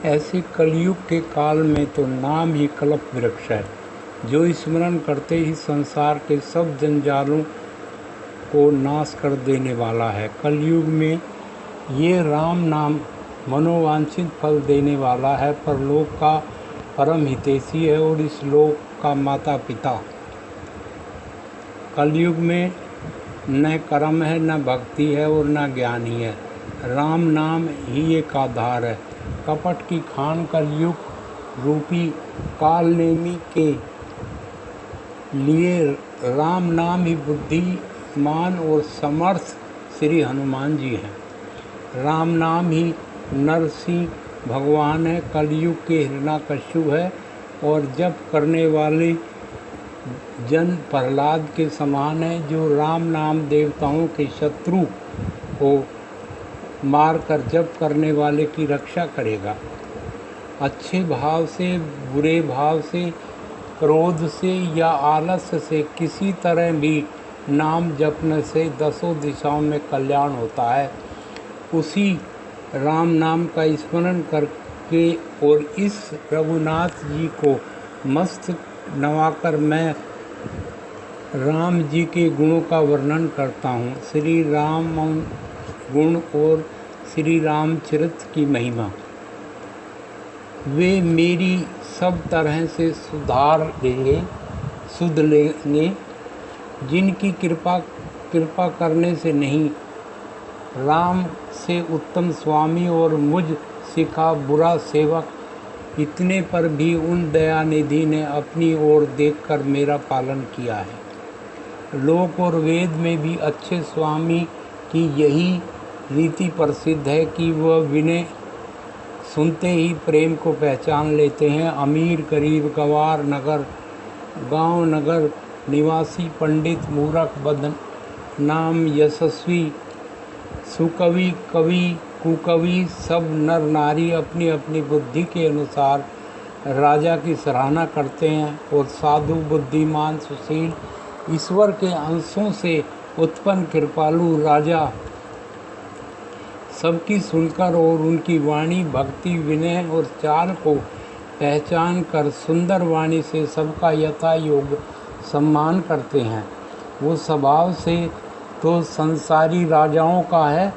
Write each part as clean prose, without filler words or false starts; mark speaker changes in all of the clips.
Speaker 1: ऐसे कलयुग के काल में तो नाम ही कल्प वृक्ष है, जो स्मरण करते ही संसार के सब जंजालों को नाश कर देने वाला है। कलयुग में ये राम नाम मनोवांछित फल देने वाला है, परलोक का परम हितैषी है और इस लोक का माता पिता। कलयुग में न कर्म है, न भक्ति है और न ज्ञान ही है। राम नाम ही एक आधार है। कपट की खान कलयुग रूपी कालनेमी के लिए राम नाम ही बुद्धिमान और समर्थ श्री हनुमान जी हैं। राम नाम ही नरसिंह भगवान है, कलयुग के हिरण्याकश्यप है और जप करने वाले जन प्रहलाद के समान है, जो राम नाम देवताओं के शत्रु को मारकर जप करने वाले की रक्षा करेगा। अच्छे भाव से, बुरे भाव से, क्रोध से या आलस्य से किसी तरह भी नाम जपने से दसों दिशाओं में कल्याण होता है। उसी राम नाम का स्मरण करके और इस रघुनाथ जी को मस्त नवाकर मैं राम जी के गुणों का वर्णन करता हूँ। श्री राम गुण और श्री रामचरित्र की महिमा। वे मेरी सब तरह से सुध लेंगे, जिनकी कृपा करने से नहीं, राम से उत्तम स्वामी और मुझ सिखा बुरा सेवक, इतने पर भी उन दयानिधि ने अपनी ओर देखकर मेरा पालन किया है। लोक और वेद में भी अच्छे स्वामी की यही रीति प्रसिद्ध है कि वह विनय सुनते ही प्रेम को पहचान लेते हैं। अमीर गरीब, गवार नगर, गांव नगर निवासी, पंडित मूर्ख, बदनाम यशस्वी, सुकवि कवि कुकवि, सब नर नारी अपनी अपनी बुद्धि के अनुसार राजा की सराहना करते हैं और साधु, बुद्धिमान, सुशील, ईश्वर के अंशों से उत्पन्न कृपालु राजा सबकी सुनकर और उनकी वाणी, भक्ति, विनय और चाल को पहचान कर सुंदर वाणी से सबका यथा योग्य सम्मान करते हैं। वो स्वभाव से तो संसारी राजाओं का है।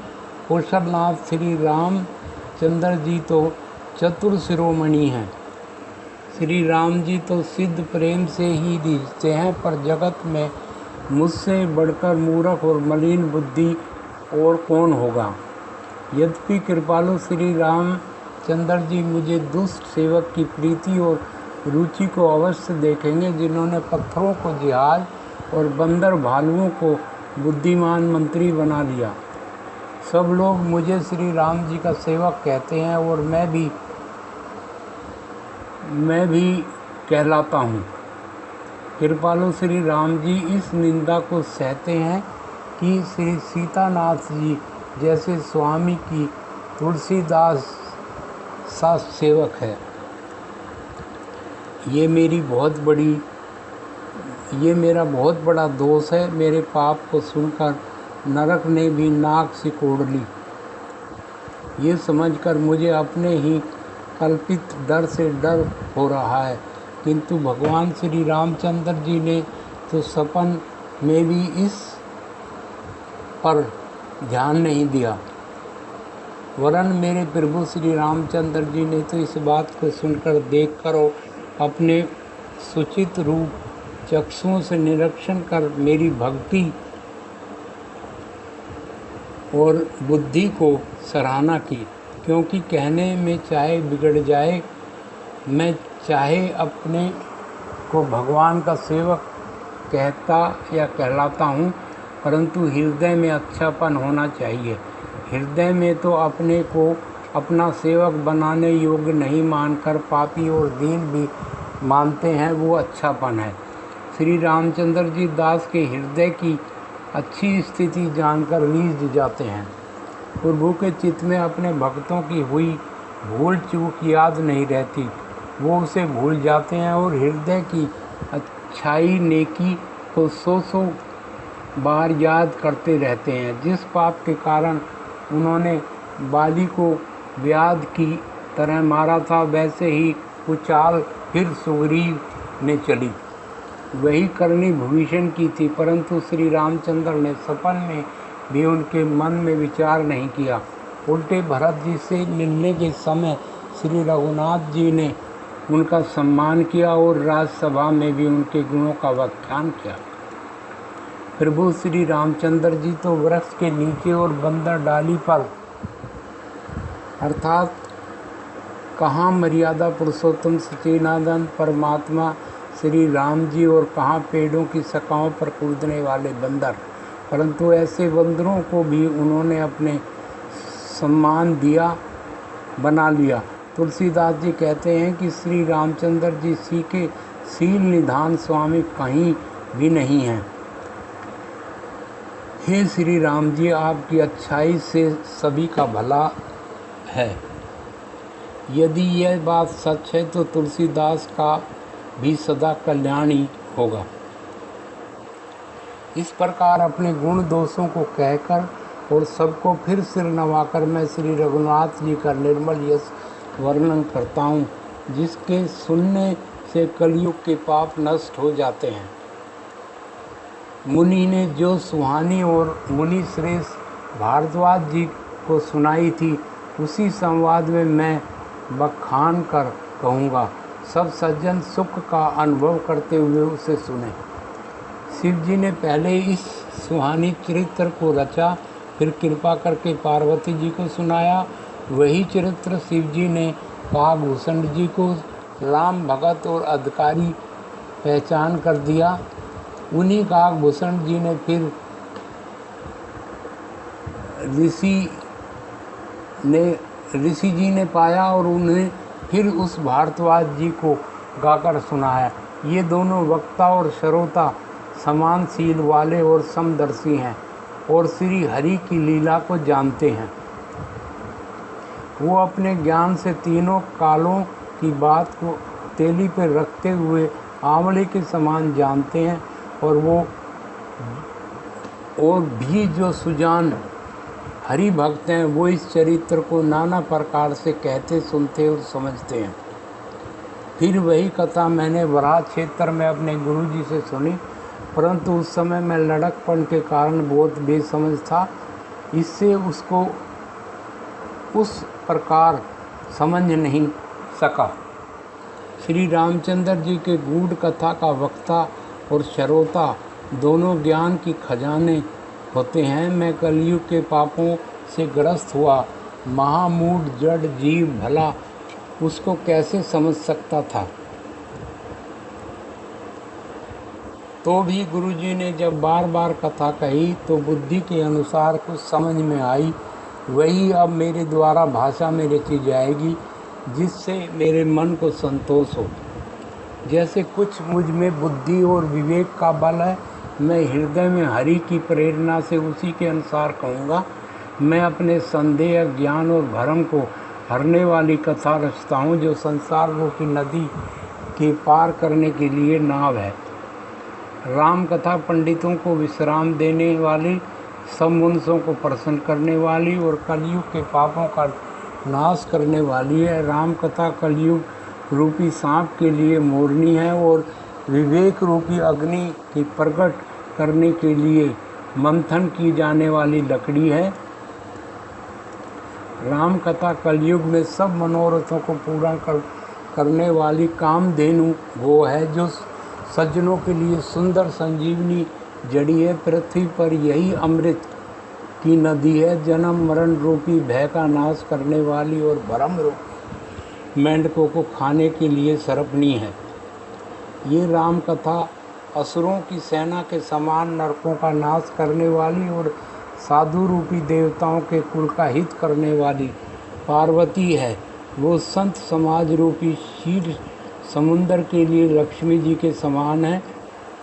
Speaker 1: कौशलनाथ श्री रामचंद्र जी तो चतुर शिरोमणि हैं। श्री राम जी तो सिद्ध प्रेम से ही रिझते हैं, पर जगत में मुझसे बढ़कर मूर्ख और मलिन बुद्धि और कौन होगा। यद्यपि कृपालु श्री रामचंद्र जी मुझे दुष्ट सेवक की प्रीति और रुचि को अवश्य देखेंगे, जिन्होंने पत्थरों को जहाज और बंदर भालुओं को बुद्धिमान मंत्री बना लिया। सब लोग मुझे श्री राम जी का सेवक कहते हैं और मैं भी कहलाता हूँ। कृपालु श्री राम जी इस निंदा को सहते हैं कि श्री सीतानाथ जी जैसे स्वामी की तुलसीदास सा सेवक है। ये मेरा बहुत बड़ा दोष है। मेरे पाप को सुनकर नरक ने भी नाक सिकोड़ ली। ये समझकर मुझे अपने ही कल्पित डर से डर हो रहा है, किंतु भगवान श्री रामचंद्र जी ने तो सपन में भी इस पर ध्यान नहीं दिया, वरन मेरे प्रभु श्री रामचंद्र जी ने तो इस बात को सुनकर, देखकर और अपने सुचित रूप चक्षुओं से निरीक्षण कर मेरी भक्ति और बुद्धि को सराहना की। क्योंकि कहने में चाहे बिगड़ जाए, मैं चाहे अपने को भगवान का सेवक कहता या कहलाता हूँ, परंतु हृदय में अच्छापन होना चाहिए। हृदय में तो अपने को अपना सेवक बनाने योग्य नहीं मानकर पापी और दीन भी मानते हैं, वो अच्छापन है। श्री रामचंद्र जी दास के हृदय की अच्छी स्थिति जानकर रीझ जाते हैं। प्रभु के चित्त में अपने भक्तों की हुई भूल चूक याद नहीं रहती, वो उसे भूल जाते हैं और हृदय की अच्छाई नेकी को सौ बार याद करते रहते हैं। जिस पाप के कारण उन्होंने बाली को व्याध की तरह मारा था, वैसे ही कुचाल फिर सुग्रीव ने चली। वही करनी भविष्य की थी, परंतु श्री रामचंद्र ने सपन में भी उनके मन में विचार नहीं किया। उल्टे भरत जी से मिलने के समय श्री रघुनाथ जी ने उनका सम्मान किया और राजसभा में भी उनके गुणों का व्याख्यान किया। प्रभु श्री रामचंद्र जी तो वृक्ष के नीचे और बंदर डाली पर, अर्थात कहाँ मर्यादा पुरुषोत्तम सच्चिदानंद परमात्मा श्री राम जी और कहाँ पेड़ों की शाखाओं पर कूदने वाले बंदर, परंतु ऐसे बंदरों को भी उन्होंने अपने सम्मान दिया, बना लिया। तुलसीदास जी कहते हैं कि श्री रामचंद्र जी सी के शील निधान स्वामी कहीं भी नहीं हैं। हे श्री राम जी, आपकी अच्छाई से सभी का भला है। यदि यह बात सच है तो तुलसीदास का भी सदा कल्याण ही होगा। इस प्रकार अपने गुण दोषों को कहकर और सबको फिर सिर नवाकर मैं श्री रघुनाथ जी का निर्मल यश वर्णन करता हूँ, जिसके सुनने से कलयुग के पाप नष्ट हो जाते हैं। मुनि ने जो सुहानी और मुनि श्रेष्ठ भारद्वाज जी को सुनाई थी, उसी संवाद में मैं बखान कर कहूँगा। सब सज्जन सुख का अनुभव करते हुए उसे सुने। शिव जी ने पहले इस सुहानी चरित्र को रचा, फिर कृपा करके पार्वती जी को सुनाया। वही चरित्र शिव जी ने काकभूषण जी को राम भगत और अधिकारी पहचान कर दिया। उन्हीं काकभूषण जी ने फिर ऋषि जी ने पाया और उन्हें फिर उस भारद्वाज जी को गाकर सुनाया। ये दोनों वक्ता और श्रोता समान शील वाले और समदर्शी हैं और श्री हरि की लीला को जानते हैं। वो अपने ज्ञान से तीनों कालों की बात को तेली पर रखते हुए आंवले के समान जानते हैं, और भी जो सुजान हरि भक्त हैं वो इस चरित्र को नाना प्रकार से कहते, सुनते और समझते हैं। फिर वही कथा मैंने वराह क्षेत्र में अपने गुरुजी से सुनी, परंतु उस समय मैं लड़कपन के कारण बहुत बेसमझ था, इससे उसको उस प्रकार समझ नहीं सका। श्री रामचंद्र जी के गूढ़ कथा का वक्ता और श्रोता दोनों ज्ञान की खजाने होते हैं। मैं कलयुग के पापों से ग्रस्त हुआ महामूढ़ जड़ जीव भला उसको कैसे समझ सकता था। तो भी गुरुजी ने जब बार बार कथा कही तो बुद्धि के अनुसार कुछ समझ में आई, वही अब मेरे द्वारा भाषा में रची जाएगी, जिससे मेरे मन को संतोष हो। जैसे कुछ मुझ में बुद्धि और विवेक का बल है, मैं हृदय में हरि की प्रेरणा से उसी के अनुसार कहूँगा। मैं अपने संदेह, ज्ञान और भ्रम को हरने वाली कथा रचता हूँ, जो संसार रूपी नदी के पार करने के लिए नाव है। राम कथा पंडितों को विश्राम देने वाली, सब मनुष्यों को प्रसन्न करने वाली और कलयुग के पापों का नाश करने वाली है। राम कथा कलयुग रूपी सांप के लिए मोरनी है और विवेक रूपी अग्नि की प्रकट करने के लिए मंथन की जाने वाली लकड़ी है। राम कथा कलयुग में सब मनोरथों को पूरा करने वाली कामधेनु वो है, जो सज्जनों के लिए सुंदर संजीवनी जड़ी है। पृथ्वी पर यही अमृत की नदी है, जन्म मरण रूपी भय का नाश करने वाली और भ्रम रूपी मेंढकों को खाने के लिए सरपनी है। ये राम कथा असुरों की सेना के समान नरकों का नाश करने वाली और साधु रूपी देवताओं के कुल का हित करने वाली पार्वती है। वो संत समाज रूपी क्षीर समुद्र के लिए लक्ष्मी जी के समान है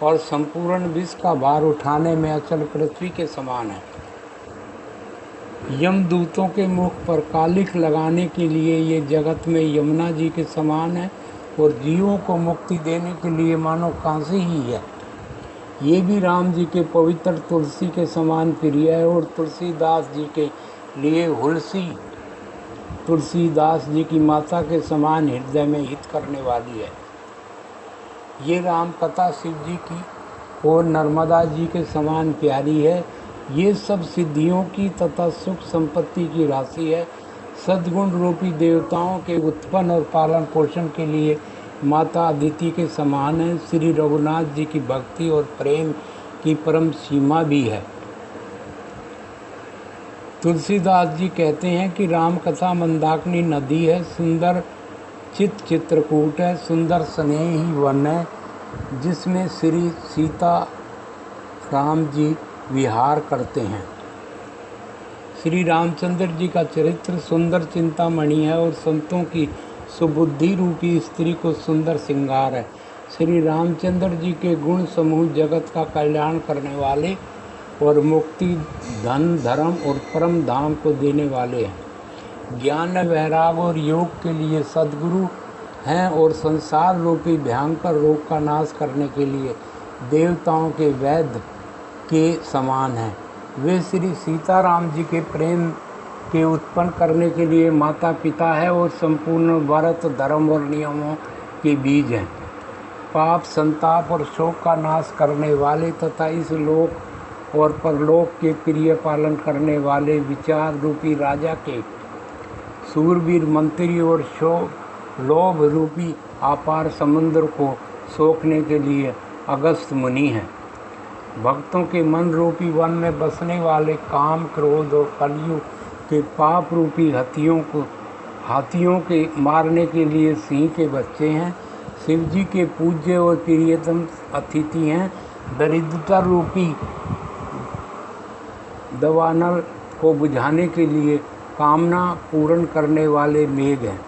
Speaker 1: और संपूर्ण विश्व का भार उठाने में अचल पृथ्वी के समान है। यमदूतों के मुख पर कालिख लगाने के लिए ये जगत में यमुना जी के समान है और जीवों को मुक्ति देने के लिए मानो कांसी ही है। ये भी राम जी के पवित्र तुलसी के समान प्रिय है और तुलसीदास जी के लिए हुलसी तुलसीदास जी की माता के समान हृदय में हित करने वाली है। ये राम कथा शिव जी की और नर्मदा जी के समान प्यारी है। ये सब सिद्धियों की तथा सुख संपत्ति की राशि है। सद्गुण रूपी देवताओं के उत्पन्न और पालन पोषण के लिए माता अदिति के समान है। श्री रघुनाथ जी की भक्ति और प्रेम की परम सीमा भी है। तुलसीदास जी कहते हैं कि राम कथा मंदाकिनी नदी है, सुंदर चित्रकूट है, सुंदर स्नेही वन है, जिसमें श्री सीता राम जी विहार करते हैं। श्री रामचंद्र जी का चरित्र सुंदर चिंतामणि है और संतों की सुबुद्धि रूपी स्त्री को सुंदर श्रृंगार है। श्री रामचंद्र जी के गुण समूह जगत का कल्याण करने वाले और मुक्ति, धन, धर्म और परम धाम को देने वाले हैं। ज्ञान, वैराग और योग के लिए सद्गुरु हैं और संसार रूपी भयंकर रोग का नाश करने के लिए देवताओं के वैद्य के समान हैं। वे श्री सीताराम जी के प्रेम के उत्पन्न करने के लिए माता पिता है और संपूर्ण व्रत, धर्म और नियमों के बीज हैं। पाप, संताप और शोक का नाश करने वाले तथा इस लोक और परलोक के प्रिय पालन करने वाले विचार रूपी राजा के सूरवीर मंत्री और लोभ रूपी अपार समुद्र को सोखने के लिए अगस्त मुनि हैं। भक्तों के मन रूपी वन में बसने वाले काम, क्रोध और कलयुग के पाप रूपी हाथियों के मारने के लिए सिंह के बच्चे हैं। शिव जी के पूज्य और प्रियतम अतिथि हैं। दरिद्रता रूपी दवानल को बुझाने के लिए कामना पूर्ण करने वाले मेघ हैं।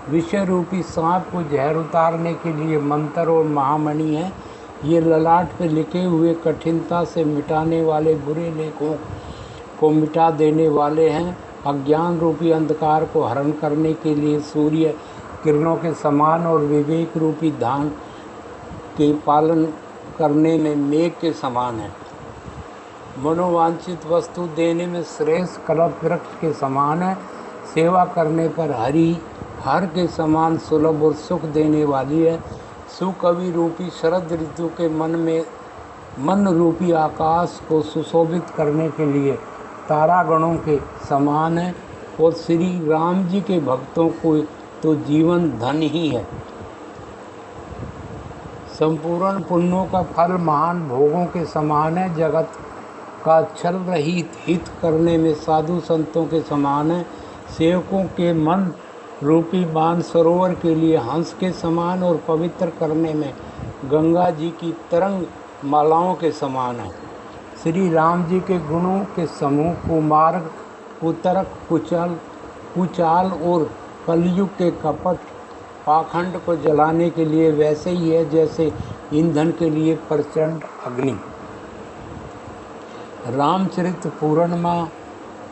Speaker 1: विषय रूपी सांप को जहर उतारने के लिए मंत्र और महामणि हैं। ये ललाट पे लिखे हुए कठिनता से मिटाने वाले बुरे लेखों को मिटा देने वाले हैं। अज्ञान रूपी अंधकार को हरण करने के लिए सूर्य किरणों के समान और विवेक रूपी धान के पालन करने में मेघ के समान है। मनोवांछित वस्तु देने में श्रेष्ठ कल्प वृक्ष के समान है। सेवा करने पर हर के समान सुलभ और सुख देने वाली है। सुकवि रूपी शरद ऋतु के मन रूपी आकाश को सुशोभित करने के लिए तारागणों के समान है और श्री राम जी के भक्तों को तो जीवन धन ही है। संपूर्ण पुण्यों का फल महान भोगों के समान है। जगत का छल रहित हित करने में साधु संतों के समान है। सेवकों के मन रूपी बाण सरोवर के लिए हंस के समान और पवित्र करने में गंगा जी की तरंग मालाओं के समान है। श्री राम जी के गुणों के समूह कुमार्ग, कुतर्क, कुचाल और कलयुग के कपट पाखंड को जलाने के लिए वैसे ही है जैसे ईंधन के लिए प्रचंड अग्नि। रामचरित पूर्णिमा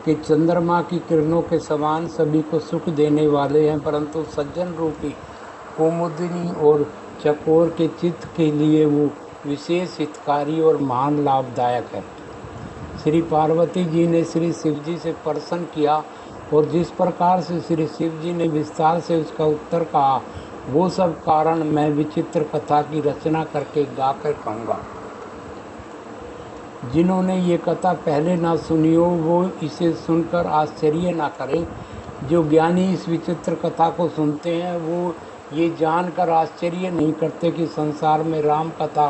Speaker 1: के चंद्रमा की किरणों के समान सभी को सुख देने वाले हैं, परंतु सज्जन रूपी कुमुदिनी और चकोर के चित्त के लिए वो विशेष हितकारी और महान लाभदायक है। श्री पार्वती जी ने श्री शिव जी से प्रश्न किया और जिस प्रकार से श्री शिव जी ने विस्तार से उसका उत्तर कहा, वो सब कारण मैं विचित्र कथा की रचना करके गाकर कहूँगा। जिन्होंने ये कथा पहले ना सुनी हो वो इसे सुनकर आश्चर्य ना करें। जो ज्ञानी इस विचित्र कथा को सुनते हैं वो ये जानकर आश्चर्य नहीं करते कि संसार में राम कथा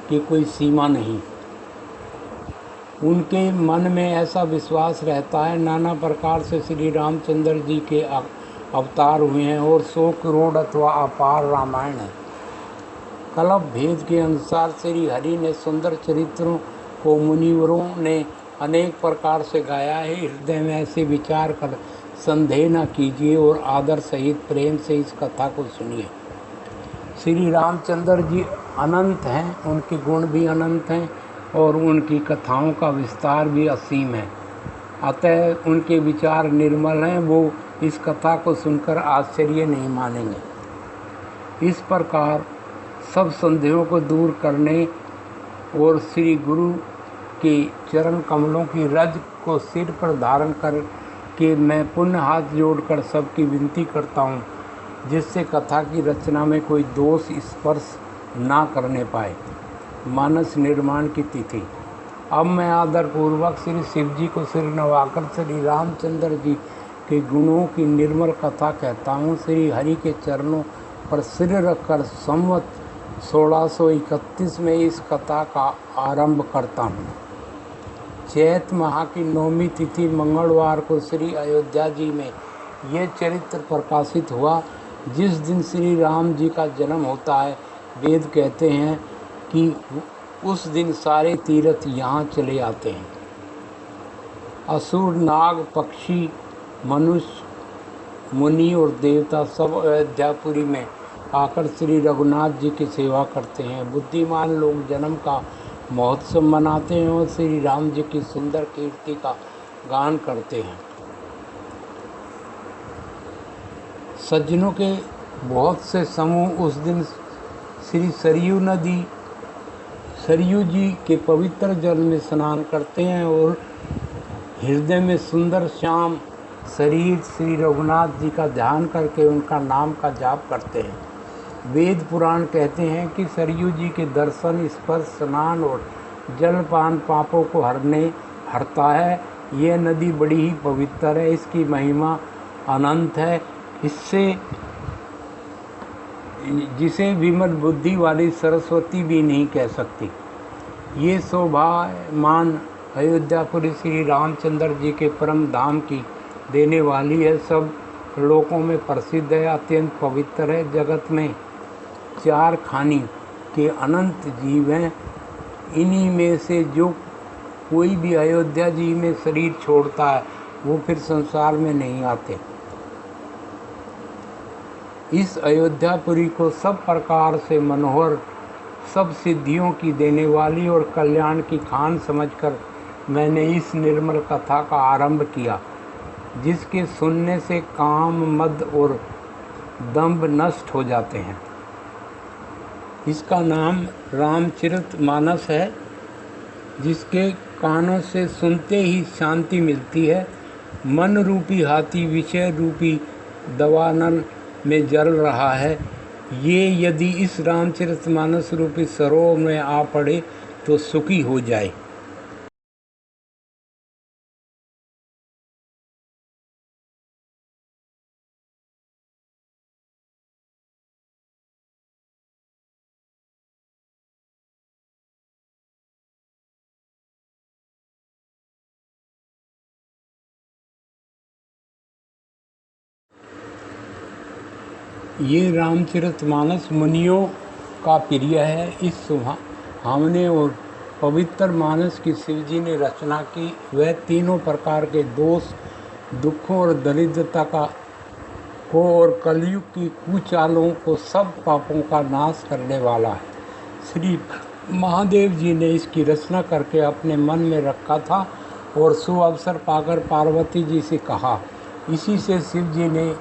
Speaker 1: की कोई सीमा नहीं। उनके मन में ऐसा विश्वास रहता है नाना प्रकार से श्री रामचंद्र जी के अवतार हुए हैं और 100 करोड़ अथवा अपार रामायण है। कल्प भेद के अनुसार श्री हरि ने सुंदर चरित्रों को मुनिवरों ने अनेक प्रकार से गाया है। हृदय में ऐसे विचार कर संदेह न कीजिए और आदर सहित प्रेम से इस कथा को सुनिए। श्री रामचंद्र जी अनंत हैं, उनके गुण भी अनंत हैं और उनकी कथाओं का विस्तार भी असीम है। अतः उनके विचार निर्मल हैं, वो इस कथा को सुनकर आश्चर्य नहीं मानेंगे। इस प्रकार सब संदेहों को दूर करने और श्री गुरु के चरण कमलों की रज को सिर पर धारण कर कि मैं पुनः हाथ जोड़कर सबकी विनती करता हूँ जिससे कथा की रचना में कोई दोष स्पर्श ना करने पाए। मानस निर्माण की तिथि। अब मैं आदरपूर्वक श्री शिव जी को सिर नवाकर श्री रामचंद्र जी के गुणों की निर्मल कथा कहता हूँ। श्री हरि के चरणों पर सिर रखकर संवत 1631 में इस कथा का आरंभ करता हूँ। चैत माह की 9वीं तिथि मंगलवार को श्री अयोध्या जी में ये चरित्र प्रकाशित हुआ। जिस दिन श्री राम जी का जन्म होता है, वेद कहते हैं कि उस दिन सारे तीर्थ यहाँ चले आते हैं। असुर, नाग, पक्षी, मनुष्य, मुनि और देवता सब अयोध्यापुरी में आकर श्री रघुनाथ जी की सेवा करते हैं। बुद्धिमान लोग जन्म का महोत्सव मनाते हैं और श्री राम जी की सुंदर कीर्ति का गान करते हैं। सज्जनों के बहुत से समूह उस दिन श्री सरयू जी के पवित्र जल में स्नान करते हैं और हृदय में सुंदर श्याम शरीर श्री रघुनाथ जी का ध्यान करके उनका नाम का जाप करते हैं। वेद पुराण कहते हैं कि सरयू जी के दर्शन, स्पर्श, स्नान और जलपान पापों को हरता है। यह नदी बड़ी ही पवित्र है, इसकी महिमा अनंत है। जिसे विमल बुद्धि वाली सरस्वती भी नहीं कह सकती। ये शोभामान अयोध्यापुरी श्री रामचंद्र जी के परम धाम की देने वाली है। सब लोकों में प्रसिद्ध है, अत्यंत पवित्र है। जगत में 4 खानी के अनंत जीव हैं। इन्हीं में से जो कोई भी अयोध्या जी में शरीर छोड़ता है वो फिर संसार में नहीं आते। इस अयोध्यापुरी को सब प्रकार से मनोहर, सब सिद्धियों की देने वाली और कल्याण की खान समझकर मैंने इस निर्मल कथा का आरंभ किया, जिसके सुनने से काम, मद और दंभ नष्ट हो जाते हैं। इसका नाम रामचरितमानस है, जिसके कानों से सुनते ही शांति मिलती है। मन रूपी हाथी विषय रूपी दवानल में जल रहा है। ये यदि इस रामचरितमानस रूपी सरोवर में आ पड़े तो सुखी हो जाए। ये रामचरितमानस मुनियों का प्रिय है। इस सुहावने और पवित्र मानस की शिवजी ने रचना की। वह तीनों प्रकार के दोष, दुखों और दरिद्रता को और कलयुग की कुचालों को, सब पापों का नाश करने वाला है। श्री महादेव जी ने इसकी रचना करके अपने मन में रखा था और सुअवसर पाकर पार्वती जी से कहा। इसी से शिव जी ने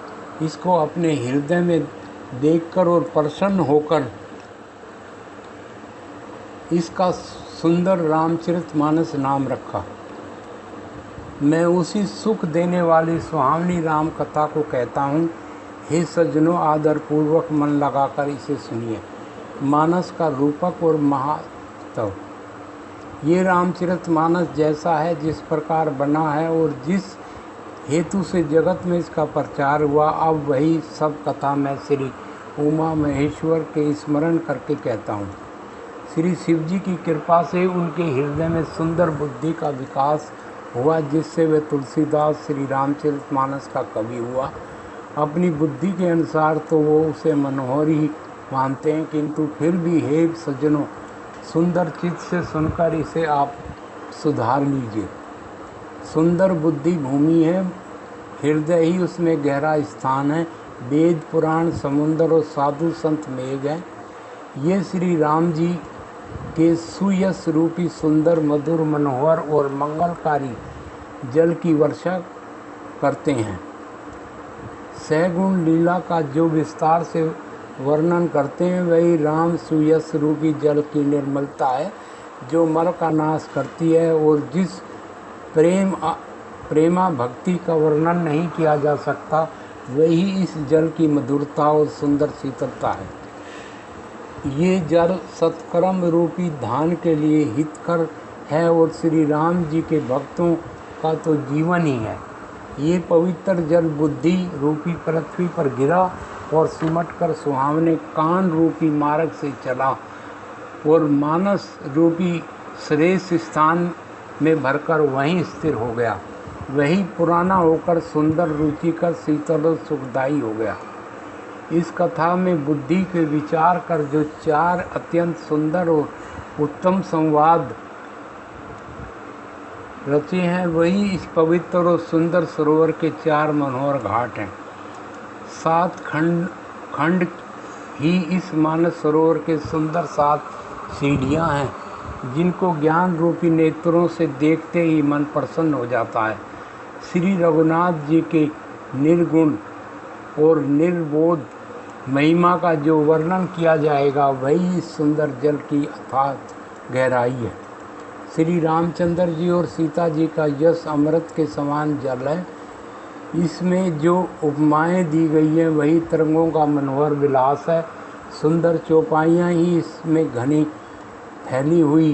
Speaker 1: इसको अपने हृदय में देखकर और प्रसन्न होकर इसका सुंदर रामचरितमानस नाम रखा। मैं उसी सुख देने वाली सुहावनी राम कथा को कहता हूँ। हे सज्जनों, आदरपूर्वक मन लगाकर इसे सुनिए। मानस का रूपक और महात्व। ये रामचरितमानस जैसा है, जिस प्रकार बना है और जिस हेतु से जगत में इसका प्रचार हुआ, अब वही सब कथा मैं श्री उमा महेश्वर के स्मरण करके कहता हूँ। श्री शिव जी की कृपा से उनके हृदय में सुंदर बुद्धि का विकास हुआ, जिससे वे तुलसीदास श्री रामचरितमानस का कवि हुआ। अपनी बुद्धि के अनुसार तो वो उसे मनोहर ही मानते हैं, किंतु फिर भी हे सज्जनों, सुंदर चित्त से सुनकर इसे आप सुधार लीजिए। सुंदर बुद्धि भूमि है, हृदय ही उसमें गहरा स्थान है। वेद पुराण समुद्र और साधु संत मेघ हैं। ये श्री राम जी के सुयश रूपी सुंदर, मधुर, मनोहर और मंगलकारी जल की वर्षा करते हैं। सैगुण लीला का जो विस्तार से वर्णन करते हैं, वही राम सुयश रूपी जल की निर्मलता है, जो मल का नाश करती है और जिस प्रेम प्रेमा भक्ति का वर्णन नहीं किया जा सकता, वही इस जल की मधुरता और सुंदर शीतलता है। ये जल सत्कर्म रूपी धान के लिए हितकर है और श्री राम जी के भक्तों का तो जीवन ही है। ये पवित्र जल बुद्धि रूपी पृथ्वी पर गिरा और सिमट कर सुहावने कान रूपी मार्ग से चला और मानस रूपी श्रेष्ठ स्थान में भरकर वहीं स्थिर हो गया। वही पुराना होकर सुंदर, रुचिकर, शीतल और सुखदायी हो गया। इस कथा में बुद्धि के विचार कर जो 4 अत्यंत सुंदर और उत्तम संवाद रचे हैं, वही इस पवित्र और सुंदर सरोवर के 4 मनोहर घाट हैं। 7 खंड ही इस मानस सरोवर के सुंदर 7 सीढ़ियाँ हैं, जिनको ज्ञान रूपी नेत्रों से देखते ही मन प्रसन्न हो जाता है। श्री रघुनाथ जी के निर्गुण और निर्बोध महिमा का जो वर्णन किया जाएगा, वही इस सुंदर जल की अथात गहराई है। श्री रामचंद्र जी और सीता जी का यश अमृत के समान जल है। इसमें जो उपमाएं दी गई हैं, वही तरंगों का मनोहर विलास है। सुंदर चौपाइयाँ ही इसमें घनी फैली हुई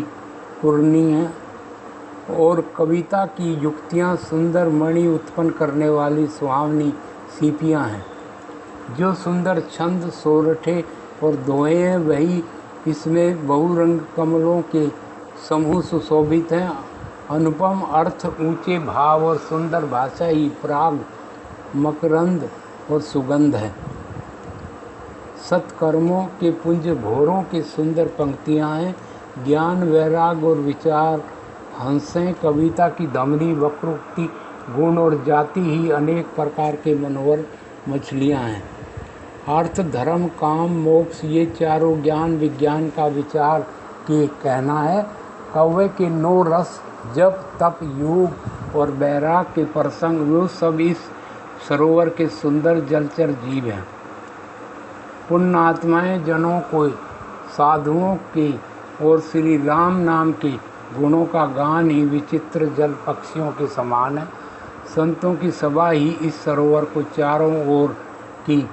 Speaker 1: पूर्णी हैं और कविता की युक्तियाँ सुंदर मणि उत्पन्न करने वाली सुहावनी सीपियाँ हैं। जो सुंदर छंद, सोरठे और दोहे हैं, वही इसमें बहुरंग कमलों के समूह सुशोभित हैं। अनुपम अर्थ, ऊंचे भाव और सुंदर भाषा ही प्राग, मकरंद और सुगंध है। सत्कर्मों के पुंज भोरों की सुंदर पंक्तियाँ हैं। ज्ञान, वैराग और विचार हंसें, कविता की धमनी, वक्रोक्ति, गुण और जाति ही अनेक प्रकार के मनोहर मछलियाँ हैं। अर्थ, धर्म, काम, मोक्ष, ये चारों ज्ञान विज्ञान का विचार के कहना है। कौवे के 9 रस, जप, तप, योग और बैराग के प्रसंग, वो सब इस सरोवर के सुंदर जलचर जीव हैं। पुण्यात्माएं जनों को साधुओं के और श्री राम नाम के गुणों का गान ही विचित्र जल पक्षियों के समान है। संतों की सभा ही इस सरोवर को चारों ओर की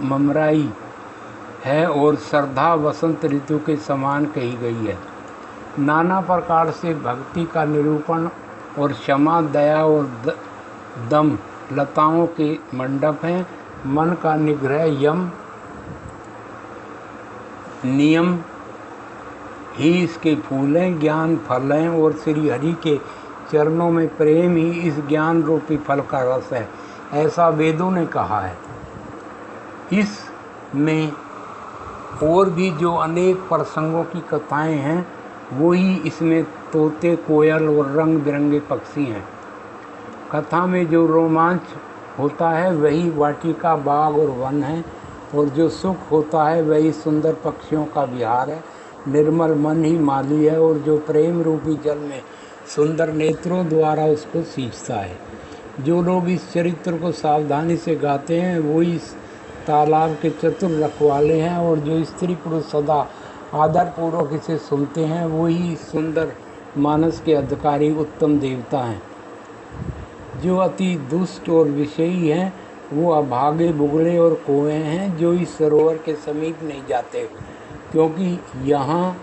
Speaker 1: ममराई है और श्रद्धा वसंत ऋतु के समान कही गई है। नाना प्रकार से भक्ति का निरूपण और क्षमा, दया और दम लताओं के मंडप हैं। मन का निग्रह, यम नियम ही इसके फूल हैं, ज्ञान फल हैं और श्री हरि के चरणों में प्रेम ही इस ज्ञान रूपी फल का रस है, ऐसा वेदों ने कहा है। इसमें और भी जो अनेक प्रसंगों की कथाएं हैं, वो ही इसमें तोते, कोयल और रंग बिरंगे पक्षी हैं। कथा में जो रोमांच होता है, वही वाटिका, बाग और वन है और जो सुख होता है, वही सुंदर पक्षियों का विहार है। निर्मल मन ही माली है और जो प्रेम रूपी जल में सुंदर नेत्रों द्वारा उसको सींचता है। जो लोग इस चरित्र को सावधानी से गाते हैं, वो इस तालाब के चतुर रखवाले हैं और जो स्त्री पुरुष सदा आदरपूर्वक इसे सुनते हैं, वही सुंदर मानस के अधिकारी उत्तम देवता हैं। जो अति दुष्ट और विषयी हैं, वो अभागे, बुगड़े और कोए हैं, जो इस सरोवर के समीप नहीं जाते, क्योंकि यहाँ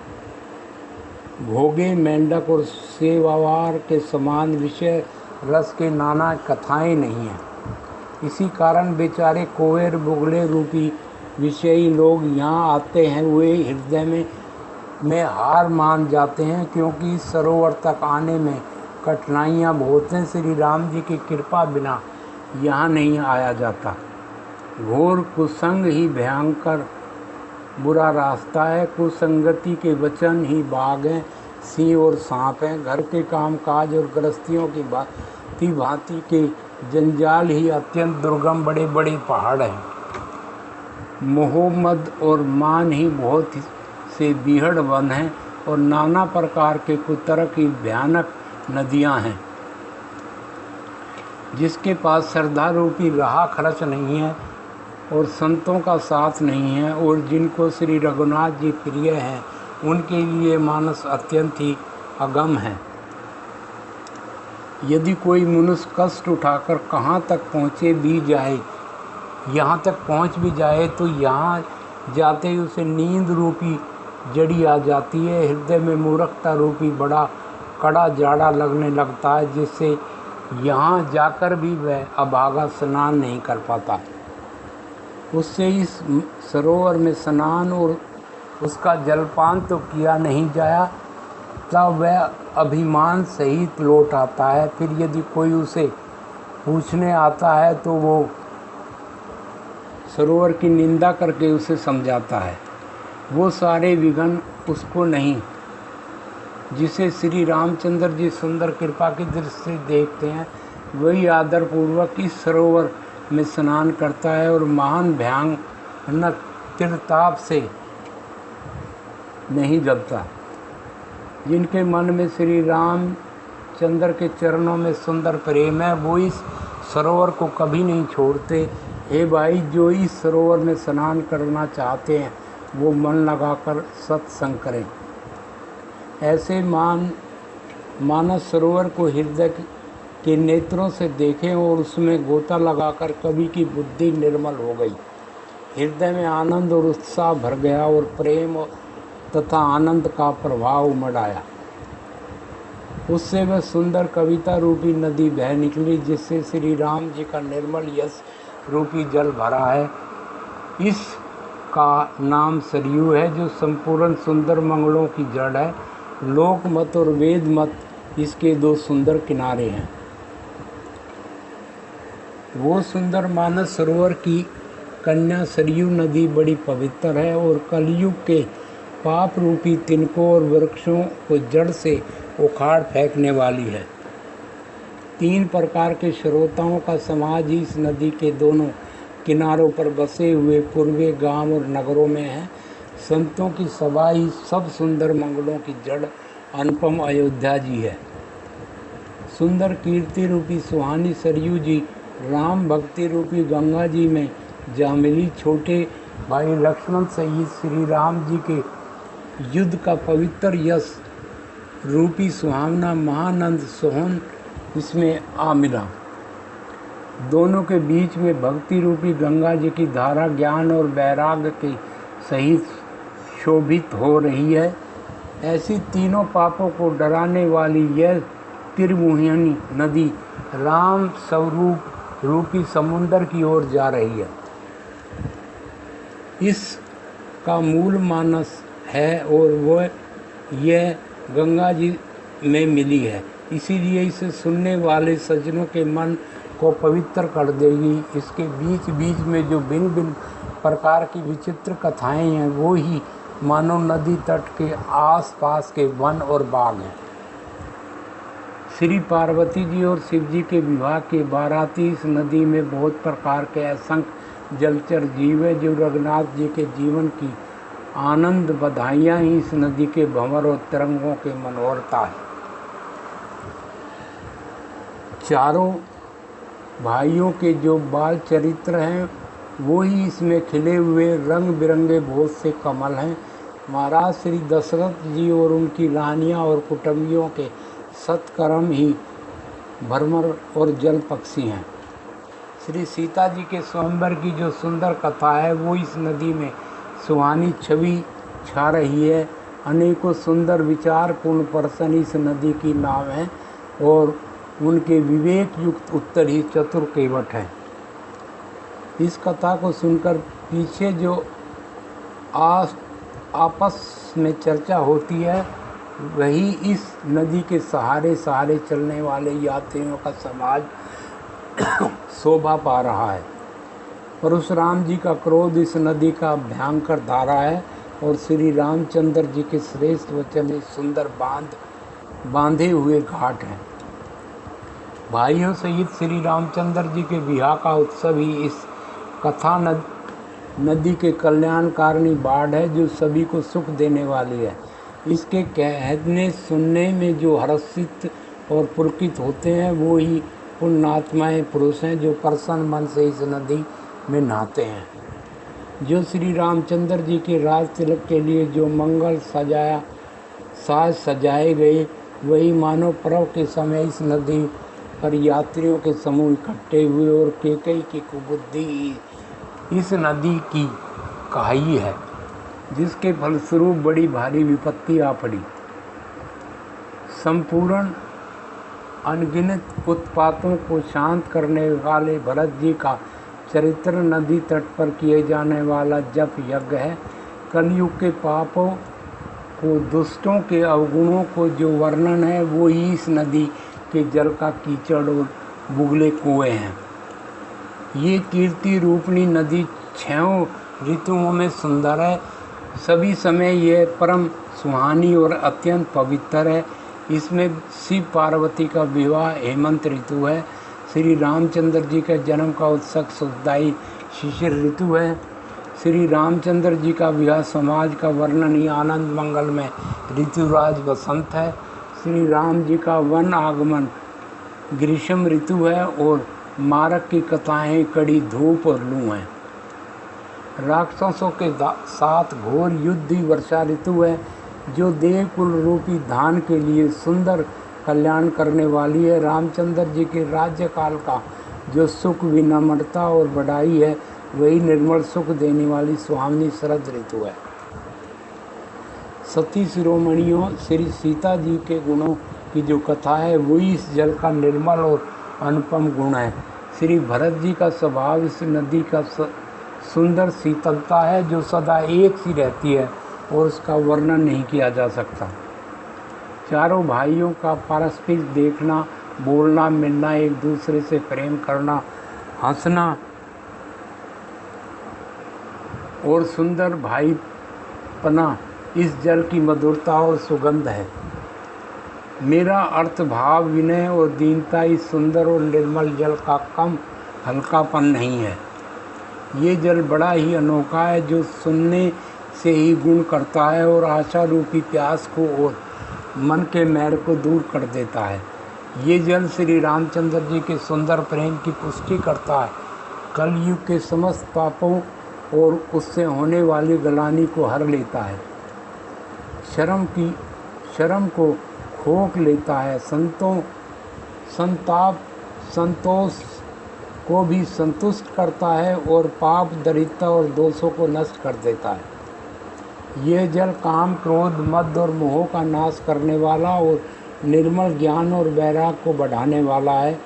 Speaker 1: घोगे, मेंढक और सेवावार के समान विषय रस के नाना कथाएं नहीं हैं। इसी कारण बेचारे कोएर, बुगड़े रूपी विषयी लोग यहाँ आते हैं, वे हृदय में हार मान जाते हैं, क्योंकि इस सरोवर तक आने में कठिनाइयाँ बहुत हैं। श्री राम जी की कृपा बिना यहाँ नहीं आया जाता। घोर कुसंग ही भयंकर बुरा रास्ता है। कुसंगति के वचन ही बाघ हैं, सिंह और सांप हैं। घर के काम काज और गृहस्थियों की भांति के जंजाल ही अत्यंत दुर्गम बड़े बड़े पहाड़ हैं। मोहम्मद और मान ही बहुत से बीहड़ वन हैं और नाना प्रकार के कुतर्क की भयानक नदियां हैं। जिसके पास श्रद्धा रूपी राह खर्च नहीं है और संतों का साथ नहीं है और जिनको श्री रघुनाथ जी प्रिय हैं, उनके लिए मानस अत्यंत ही अगम है। यदि कोई मनुष्य कष्ट उठाकर कहाँ तक पहुँचे भी जाए, यहाँ तक पहुँच भी जाए तो यहाँ जाते ही उसे नींद रूपी जड़ी आ जाती है। हृदय में मूर्खता रूपी बड़ा कड़ा जाड़ा लगने लगता है, जिससे यहाँ जाकर भी वह अभागा स्नान नहीं कर पाता। उससे इस सरोवर में स्नान और उसका जलपान तो किया नहीं जाया, तब वह अभिमान सहित लौट आता है। फिर यदि कोई उसे पूछने आता है तो वो सरोवर की निंदा करके उसे समझाता है। वो सारे विघ्न उसको नहीं, जिसे श्री रामचंद्र जी सुंदर कृपा की दृष्टि से देखते हैं, वही आदरपूर्वक इस सरोवर में स्नान करता है और महान भयानक तिरताप से नहीं जलता। जिनके मन में श्री रामचंद्र के चरणों में सुंदर प्रेम है, वो इस सरोवर को कभी नहीं छोड़ते। हे भाई, जो इस सरोवर में स्नान करना चाहते हैं वो मन लगाकर सत्संग करें। ऐसे मानस सरोवर को हृदय के नेत्रों से देखें और उसमें गोता लगाकर कवि की बुद्धि निर्मल हो गई। हृदय में आनंद और उत्साह भर गया और प्रेम तथा आनंद का प्रभाव उमड़ आया। उससे वह सुंदर कविता रूपी नदी बह निकली, जिससे श्री राम जी का निर्मल यश रूपी जल भरा है। इसका नाम सरयू है, जो संपूर्ण सुंदर मंगलों की जड़ है। लोक मत और वेद मत इसके दो सुंदर किनारे हैं। वो सुंदर मानस सरोवर की कन्या सरयू नदी बड़ी पवित्र है और कलयुग के पाप रूपी तिनकों और वृक्षों को जड़ से उखाड़ फेंकने वाली है। 3 प्रकार के श्रोताओं का समाज इस नदी के दोनों किनारों पर बसे हुए पूर्वी गांव और नगरों में है। संतों की सभा ही सब सुंदर मंगलों की जड़ अनुपम अयोध्या जी है। सुंदर कीर्ति रूपी सुहानी सरयू जी राम भक्ति रूपी गंगा जी में जा मिली। छोटे भाई लक्ष्मण सहित श्री राम जी के युद्ध का पवित्र यश रूपी सुहावना महानंद सोहन इसमें आ मिला। दोनों के बीच में भक्ति रूपी गंगा जी की धारा ज्ञान और वैराग्य के सहित शोभित हो रही है। ऐसी तीनों पापों को डराने वाली यह त्रिमुहिनी नदी राम स्वरूप रूपी समुद्र की ओर जा रही है। इसका मूल मानस है और वह यह गंगा जी में मिली है, इसीलिए इसे सुनने वाले सज्जनों के मन को पवित्र कर देगी। इसके बीच बीच में जो भिन्न भिन्न प्रकार की विचित्र कथाएं हैं, वो ही मानो नदी तट के आसपास के वन और बाग हैं। श्री पार्वती जी और शिव जी के विवाह के बाराती इस नदी में बहुत प्रकार के असंख्य जलचर जीव है, जो रघुनाथ जी के जीवन की आनंद बधाइयाँ ही इस नदी के भंवर और तरंगों के मनोहरता है। चारों भाइयों के जो बाल चरित्र हैं, वो ही इसमें खिले हुए रंग बिरंगे बहुत से कमल हैं। महाराज श्री दशरथ जी और उनकी रानियां और कुटुंबियों के सत्कर्म ही भ्रमर और जल पक्षी हैं। श्री सीता जी के स्वयंवर की जो सुंदर कथा है, वो इस नदी में सुहानी छवि छा रही है। अनेकों सुंदर विचारपूर्ण पर्सन इस नदी की नाव हैं और उनके विवेक युक्त उत्तर ही चतुर केवट है। इस कथा को सुनकर पीछे जो आपस में चर्चा होती है, वही इस नदी के सहारे सहारे चलने वाले यात्रियों का समाज शोभा पा रहा है। परशुराम जी का क्रोध इस नदी का भयंकर धारा है और श्री रामचंद्र जी के श्रेष्ठ वचन इस सुंदर बांधे हुए घाट हैं। भाइयों सहित श्री रामचंद्र जी के विवाह का उत्सव ही इस कथा नदी के कल्याणकारिणी बाढ़ है, जो सभी को सुख देने वाली है। इसके कहने सुनने में जो हर्षित और पुलकित होते हैं, वो ही पुण्यात्माएं पुरुष हैं, जो प्रसन्न मन से इस नदी में नहाते हैं। जो श्री रामचंद्र जी के राज तिलक के लिए जो मंगल साज सजाए गए, वही मानव पर्व के समय इस नदी पर यात्रियों के समूह इकट्ठे हुए और कैकेयी की कुबुद्धि इस नदी की कहाई है, जिसके फलस्वरूप बड़ी भारी विपत्ति आ पड़ी। संपूर्ण अनगिनत उत्पातों को शांत करने वाले भरत जी का चरित्र नदी तट पर किए जाने वाला जप यज्ञ है। कलयुग के पापों को, दुष्टों के अवगुणों को जो वर्णन है वो ही इस नदी के जल का कीचड़ और बुगले कुएं हैं। ये कीर्ति रूपणी नदी 6 ऋतुओं में सुंदर है। सभी समय यह परम सुहानी और अत्यंत पवित्र है। इसमें शिव पार्वती का विवाह हेमंत ऋतु है। श्री रामचंद्र जी के जन्म का उत्सुक सुखदायी शिशिर ऋतु है। श्री रामचंद्र जी का विवाह समाज का वर्णन ही आनंद मंगल में ऋतुराज वसंत है। श्री राम जी का वन आगमन ग्रीष्म ऋतु है और मारक की कथाएं कड़ी धूप और लू हैं। राक्षसों के साथ घोर युद्ध ही वर्षा ऋतु है, जो देवकुल रूपी धान के लिए सुंदर कल्याण करने वाली है। रामचंद्र जी के राज्यकाल का जो सुख, विनम्रता और बढ़ाई है, वही निर्मल सुख देने वाली सुहावनी शरद ऋतु है। सती शिरोमणियों श्री सीता जी के गुणों की जो कथा है, वही इस जल का निर्मल और अनुपम गुण है। श्री भरत जी का स्वभाव इस नदी का सुंदर शीतलता है, जो सदा एक सी रहती है और उसका वर्णन नहीं किया जा सकता। चारों भाइयों का पारस्परिक देखना, बोलना, मिलना, एक दूसरे से प्रेम करना, हंसना और सुंदर भाईपना इस जल की मधुरता और सुगंध है। मेरा अर्थ भाव, विनय और दीनता इस सुंदर और निर्मल जल का कम हल्कापन नहीं है। ये जल बड़ा ही अनोखा है, जो सुनने से ही गुण करता है और आशा रूपी प्यास को और मन के मैल को दूर कर देता है। ये जल श्री रामचंद्र जी के सुंदर प्रेम की पुष्टि करता है, कलयुग के समस्त पापों और उससे होने वाली गलानी को हर लेता है, शर्म को खोक लेता है, संतोष को भी संतुष्ट करता है और पाप, दरिद्रता और दोषों को नष्ट कर देता है। यह जल काम, क्रोध, मद और मोह का नाश करने वाला और निर्मल ज्ञान और वैराग को बढ़ाने वाला है।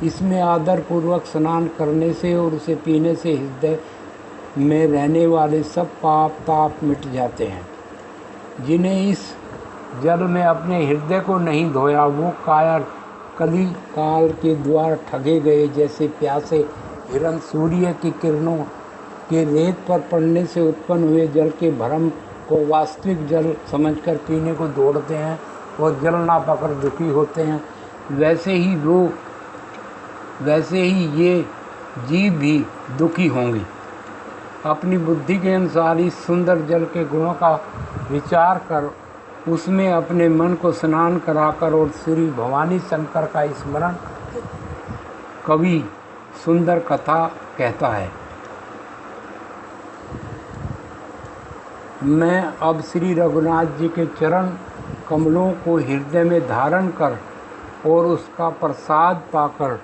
Speaker 1: इसमें आदर पूर्वक स्नान करने से और उसे पीने से हृदय में रहने वाले सब पाप ताप मिट जाते हैं। जिन्हें इस जल में अपने हृदय को नहीं धोया, वो कायर कली काल के द्वार ठगे गए जैसे प्यासे हिरण सूर्य की किरणों के रेत पर पड़ने से उत्पन्न हुए जल के भ्रम को वास्तविक जल समझकर पीने को दौड़ते हैं और जल ना पाकर दुखी होते हैं। वैसे ही ये जीव भी दुखी होंगे। अपनी बुद्धि के अनुसार इस सुंदर जल के गुणों का विचार कर उसमें अपने मन को स्नान कराकर और श्री भवानी शंकर का स्मरण कवि सुंदर कथा कहता है। मैं अब श्री रघुनाथ जी के चरण कमलों को हृदय में धारण कर और उसका प्रसाद पाकर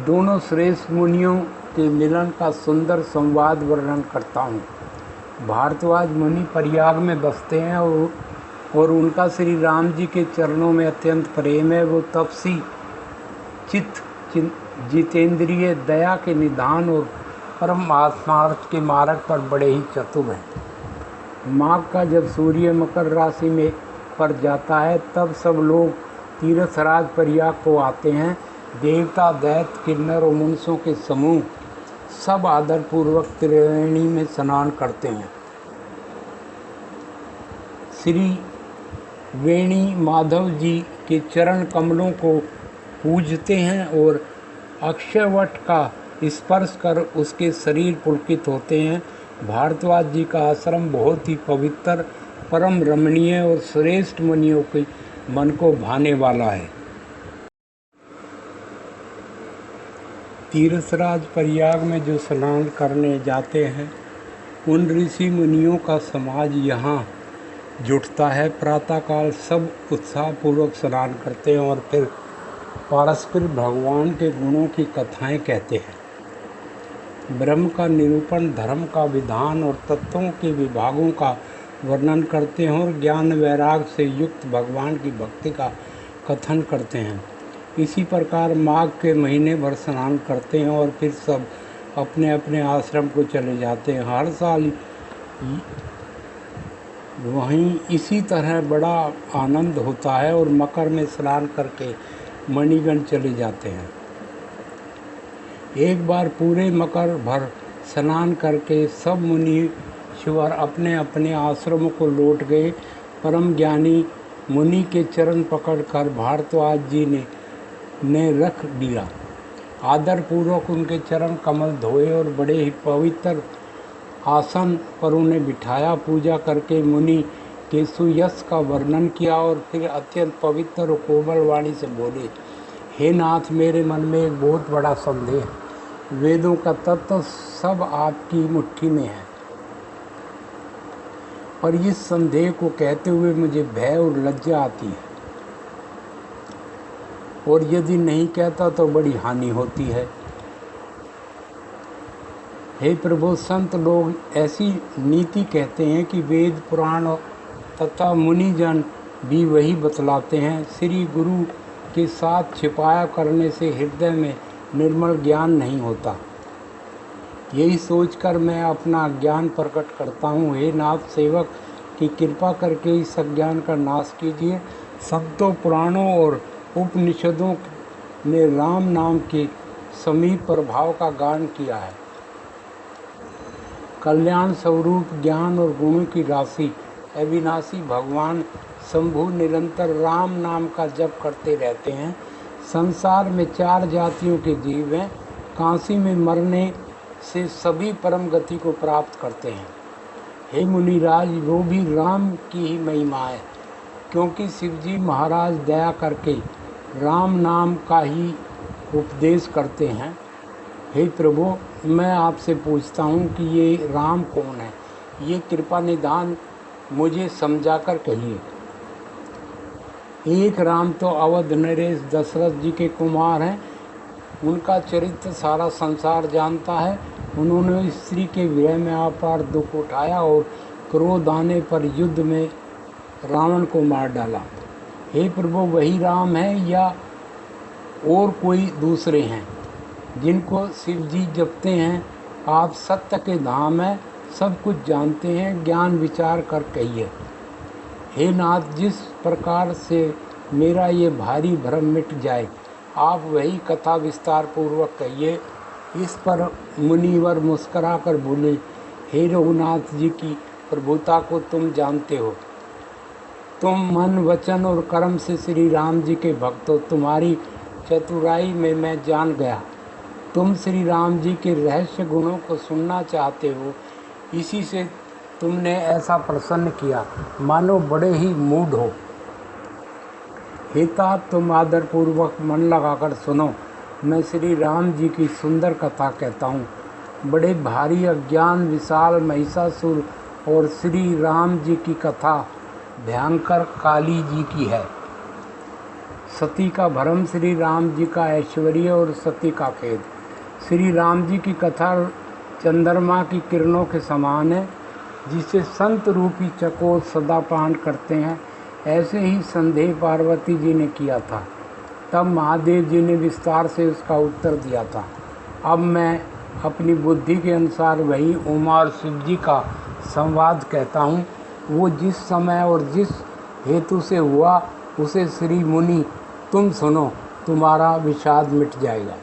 Speaker 1: दोनों श्रेष्ठ मुनियों के मिलन का सुंदर संवाद वर्णन करता हूँ। भारद्वाज मुनि प्रयाग में बसते हैं और उनका श्री राम जी के चरणों में अत्यंत प्रेम है। वो तपसी, चित्त, जितेंद्रिय, दया के निधान और परम आत्मार्थ के मार्ग पर बड़े ही चतुर हैं। माघ का जब सूर्य मकर राशि में पर जाता है, तब सब लोग तीर्थराज प्रयाग को आते हैं। देवता, दैत्य, किन्नर और मनुष्यों के समूह सब आदरपूर्वक त्रिवेणी में स्नान करते हैं। श्री वेणी माधव जी के चरण कमलों को पूजते हैं और अक्षयवट का स्पर्श कर उसके शरीर पुलकित होते हैं। भारद्वाज जी का आश्रम बहुत ही पवित्र, परम रमणीय और श्रेष्ठ मुनियों के मन को भाने वाला है। तीर्थराज प्रयाग में जो स्नान करने जाते हैं, उन ऋषि मुनियों का समाज यहाँ जुटता है। प्रातःकाल सब उत्साहपूर्वक स्नान करते हैं और फिर परस्पर भगवान के गुणों की कथाएं कहते हैं। ब्रह्म का निरूपण, धर्म का विधान और तत्वों के विभागों का वर्णन करते हैं और ज्ञान वैराग से युक्त भगवान की भक्ति का कथन करते हैं। इसी प्रकार माघ के महीने भर स्नान करते हैं और फिर सब अपने अपने आश्रम को चले जाते हैं। हर साल वहीं इसी तरह बड़ा आनंद होता है और मकर में स्नान करके मणिगण चले जाते हैं। एक बार पूरे मकर भर स्नान करके सब मुनीश्वर अपने अपने आश्रमों को लौट गए। परम ज्ञानी मुनि के चरण पकड़कर भारद्वाज जी ने रख दिया। आदर पूर्वक उनके चरण कमल धोए और बड़े ही पवित्र आसन पर उन्हें बिठाया। पूजा करके मुनि के सुयश का वर्णन किया और फिर अत्यंत पवित्र और कोमल वाणी से बोले, हे नाथ, मेरे मन में एक बहुत बड़ा संदेह है। वेदों का तत्व सब आपकी मुट्ठी में है, और इस संदेह को कहते हुए मुझे भय और लज्जा आती है, और यदि नहीं कहता तो बड़ी हानि होती है। हे प्रभु, संत लोग ऐसी नीति कहते हैं कि वेद पुराण तथा मुनिजन भी वही बतलाते हैं। श्री गुरु के साथ छिपाया करने से हृदय में निर्मल ज्ञान नहीं होता। यही सोचकर मैं अपना ज्ञान प्रकट करता हूँ। हे नाथ, सेवक की कृपा करके इस अज्ञान का नाश कीजिए। संतों, पुराणों और उपनिषदों ने राम नाम के समीप प्रभाव का गान किया है। कल्याण स्वरूप ज्ञान और गुणों की राशि अविनाशी भगवान शंभु निरंतर राम नाम का जप करते रहते हैं। संसार में 4 जातियों के जीव हैं। काशी में मरने से सभी परम गति को प्राप्त करते हैं। हे मुनिराज, वो भी राम की ही महिमा है, क्योंकि शिवजी महाराज दया करके राम नाम का ही उपदेश करते हैं। हे प्रभु, मैं आपसे पूछता हूँ कि ये राम कौन है? ये कृपा निदान मुझे समझाकर कहिए। एक राम तो अवध नरेश दशरथ जी के कुमार हैं। उनका चरित्र सारा संसार जानता है। उन्होंने स्त्री के विरह में अपार दुख उठाया और क्रोध आने पर युद्ध में रावण को मार डाला। हे प्रभु, वही राम है या और कोई दूसरे हैं जिनको शिव जी जपते हैं? आप सत्य के धाम हैं, सब कुछ जानते हैं, ज्ञान विचार कर कहिए। हे नाथ, जिस प्रकार से मेरा ये भारी भ्रम मिट जाए, आप वही कथा विस्तार पूर्वक कहिए। इस पर मुनिवर मुस्करा कर बोले, हे रघुनाथ जी की प्रभुता को तुम जानते हो। तुम मन, वचन और कर्म से श्री राम जी के भक्त हो। तुम्हारी चतुराई में मैं जान गया। तुम श्री राम जी के रहस्य गुणों को सुनना चाहते हो, इसी से तुमने ऐसा प्रसन्न किया, मानो बड़े ही मूढ़ हो। हे तात, तुम आदरपूर्वक मन लगाकर सुनो। मैं श्री राम जी की सुंदर कथा कहता हूँ। बड़े भारी अज्ञान विशाल महिषासुर और श्री राम जी की कथा भयंकर काली जी की है। सती का भ्रम, श्री राम जी का ऐश्वर्य और सती का खेद। श्री राम जी की कथा चंद्रमा की किरणों के समान है, जिसे संत रूपी चकोर सदा पान करते हैं। ऐसे ही संदेह पार्वती जी ने किया था। तब महादेव जी ने विस्तार से उसका उत्तर दिया था। अब मैं अपनी बुद्धि के अनुसार वही उमा और शिव जी का संवाद कहता हूँ। वो जिस समय और जिस हेतु से हुआ, उसे श्री मुनि तुम सुनो, तुम्हारा विषाद मिट जाएगा।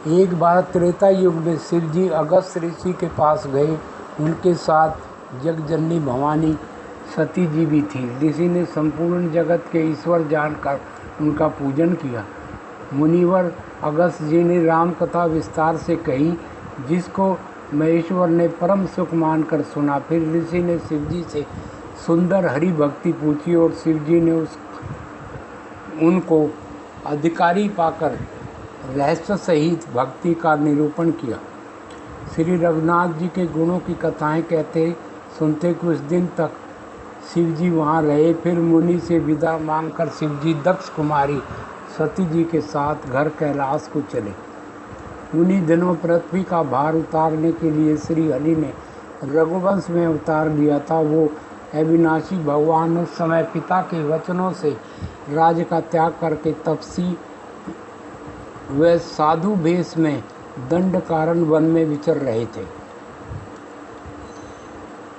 Speaker 1: एक बार त्रेता युग में शिव जी अगस्त ऋषि के पास गए। उनके साथ जगजननी भवानी सती जी भी थी। ऋषि ने संपूर्ण जगत के ईश्वर जानकर उनका पूजन किया। मुनिवर अगस्त जी ने राम कथा विस्तार से कही, जिसको महेश्वर ने परम सुख मानकर सुना। फिर ऋषि ने शिव जी से सुंदर हरि भक्ति पूछी और शिव जी ने उनको अधिकारी पाकर रहस्य सहित भक्ति का निरूपण किया। श्री रघुनाथ जी के गुणों की कथाएं कहते सुनते कुछ दिन तक शिवजी वहाँ रहे। फिर मुनि से विदा मांगकर शिवजी दक्ष कुमारी सती जी के साथ घर कैलाश को चले। उन्हीं दिनों पृथ्वी का भार उतारने के लिए श्री हरि ने रघुवंश में अवतार लिया था। वो अविनाशी भगवान उस समय पिता के वचनों से राज्य का त्याग करके तपसी व साधु वेश में दंड कारण वन में विचर रहे थे।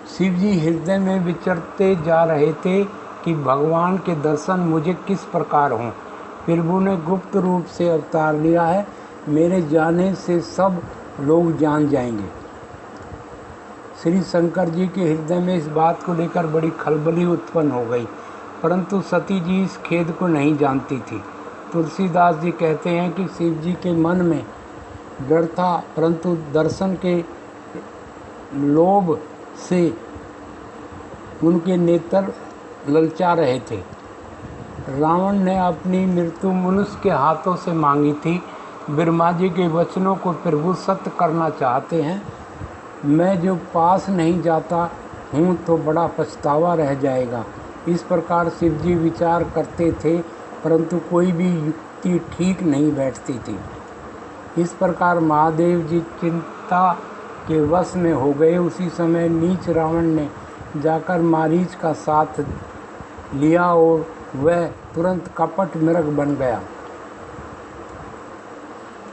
Speaker 1: शिवजी हृदय में विचरते जा रहे थे कि भगवान के दर्शन मुझे किस प्रकार हों। प्रभु ने गुप्त रूप से अवतार लिया है, मेरे जाने से सब लोग जान जाएंगे। श्री शंकर जी के हृदय में इस बात को लेकर बड़ी खलबली उत्पन्न हो गई, परंतु सती जी इस खेद को नहीं जानती थी। तुलसीदास जी कहते हैं कि शिव जी के मन में डर था, परंतु दर्शन के लोभ से उनके नेत्र ललचा रहे थे। रावण ने अपनी मृत्यु मनुष्य के हाथों से मांगी थी। ब्रह्मा जी के वचनों को प्रभु सत्य करना चाहते हैं। मैं जो पास नहीं जाता हूँ तो बड़ा पछतावा रह जाएगा। इस प्रकार शिवजी विचार करते थे, परंतु कोई भी युक्ति ठीक नहीं बैठती थी। इस प्रकार महादेव जी चिंता के वश में हो गए। उसी समय नीच रावण ने जाकर मारीच का साथ लिया और वह तुरंत कपट मृग बन गया।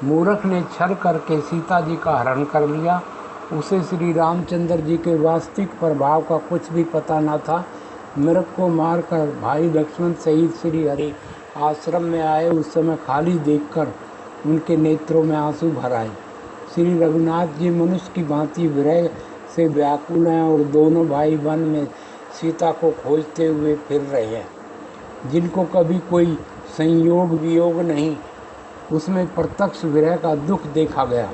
Speaker 1: मूर्ख ने छल करके सीता जी का हरण कर लिया। उसे श्री रामचंद्र जी के वास्तविक प्रभाव का कुछ भी पता न था। मृग को मारकर भाई लक्ष्मण सहित श्री हरि आश्रम में आए। उस समय खाली देखकर उनके नेत्रों में आंसू भर आए। श्री रघुनाथ जी मनुष्य की भांति विरह से व्याकुल हैं और दोनों भाई वन में सीता को खोजते हुए फिर रहे हैं। जिनको कभी कोई संयोग वियोग नहीं, उसमें प्रत्यक्ष विरह का दुख देखा गया।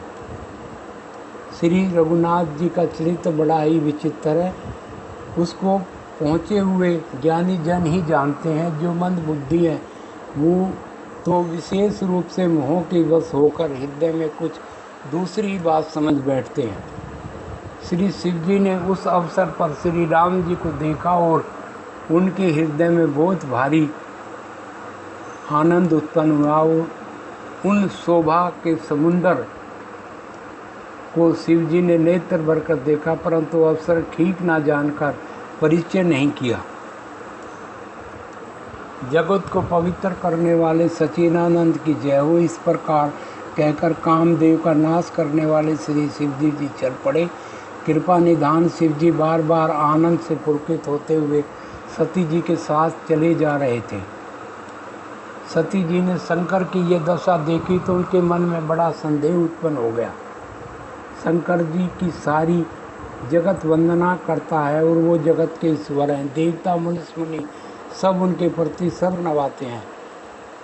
Speaker 1: श्री रघुनाथ जी का चरित्र बड़ा ही विचित्र है। उसको पहुँचे हुए ज्ञानी जन ही जानते हैं। जो मंद बुद्धि है वो तो विशेष रूप से मोह के वश होकर हृदय में कुछ दूसरी बात समझ बैठते हैं। श्री शिव जी ने उस अवसर पर श्री राम जी को देखा और उनके हृदय में बहुत भारी आनंद उत्पन्न हुआ। उन शोभा के समुंदर को शिव जी ने नेत्र भरकर देखा, परंतु अवसर ठीक ना जानकर परिचय नहीं किया। जगत को पवित्र करने वाले सच्चिदानंद की जय हो, इस प्रकार कहकर कामदेव का नाश करने वाले श्री शिवजी जी चल पड़े। कृपा निधान शिवजी बार बार आनंद से पुलकित होते हुए सती जी के साथ चले जा रहे थे। सती जी ने शंकर की ये दशा देखी तो उनके मन में बड़ा संदेह उत्पन्न हो गया। शंकर जी की सारी जगत वंदना करता है और वो जगत के ईश्वर हैं। देवता मनुष्य मुनि सब उनके प्रति सर नवाते हैं।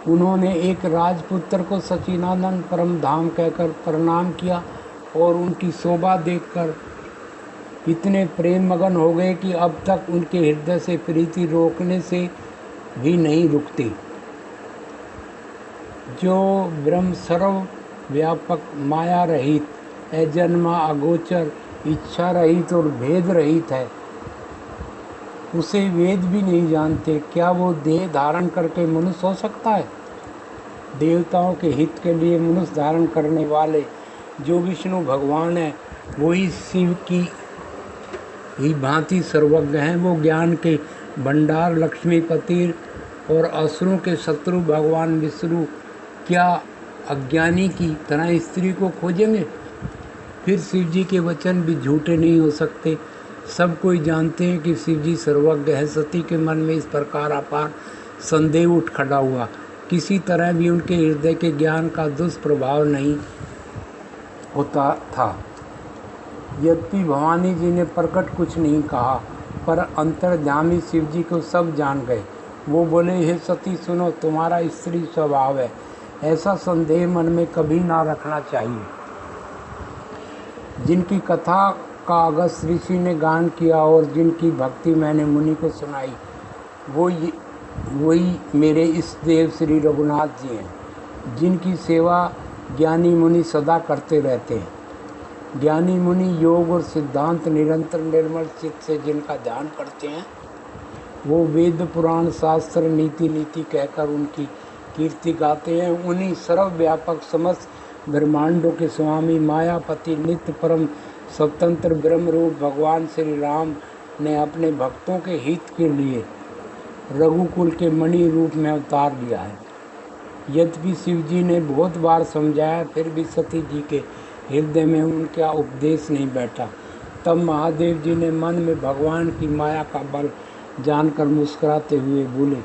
Speaker 1: उन्होंने एक राजपुत्र को सच्चिदानंद परम धाम कहकर प्रणाम किया और उनकी शोभा देखकर इतने प्रेम मगन हो गए कि अब तक उनके हृदय से प्रीति रोकने से भी नहीं रुकती। जो ब्रह्म सर्व व्यापक माया रहित अजन्मा अगोचर इच्छा रहित और भेद रहित है, उसे वेद भी नहीं जानते। क्या वो देह धारण करके मनुष्य हो सकता है? देवताओं के हित के लिए मनुष्य धारण करने वाले जो विष्णु भगवान हैं वही शिव की ही भांति सर्वज्ञ हैं। वो ज्ञान के भंडार लक्ष्मीपति और असुरों के शत्रु भगवान विष्णु क्या अज्ञानी की तरह स्त्री को खोजेंगे? फिर शिव जी के वचन भी झूठे नहीं हो सकते। सब कोई जानते हैं कि शिव जी सर्वज्ञ है। सती के मन में इस प्रकार अपार संदेह उठ खड़ा हुआ। किसी तरह भी उनके हृदय के ज्ञान का दुष्प्रभाव नहीं होता था। यद्यपि भवानी जी ने प्रकट कुछ नहीं कहा, पर अंतर्यामी शिव जी को सब जान गए। वो बोले, हे सती सुनो, तुम्हारा स्त्री स्वभाव है, ऐसा संदेह मन में कभी ना रखना चाहिए। जिनकी कथा का अगस्त ऋषि ने गान किया और जिनकी भक्ति मैंने मुनि को सुनाई, वही मेरे इष्ट देव श्री रघुनाथ जी हैं, जिनकी सेवा ज्ञानी मुनि सदा करते रहते हैं। ज्ञानी मुनि योग और सिद्धांत निरंतर निर्मल चित्त से जिनका ध्यान करते हैं, वो वेद पुराण शास्त्र नीति नीति कहकर उनकी कीर्ति गाते हैं। उन्हीं सर्वव्यापक समस्त ब्रह्मांडों के स्वामी मायापति नित्य परम स्वतंत्र ब्रह्म रूप भगवान श्री राम ने अपने भक्तों के हित के लिए रघुकुल के मणि रूप में अवतार लिया है। यद्यपि शिव जी ने बहुत बार समझाया, फिर भी सती जी के हृदय में उनका उपदेश नहीं बैठा। तब महादेव जी ने मन में भगवान की माया का बल जानकर मुस्कुराते हुए बोले,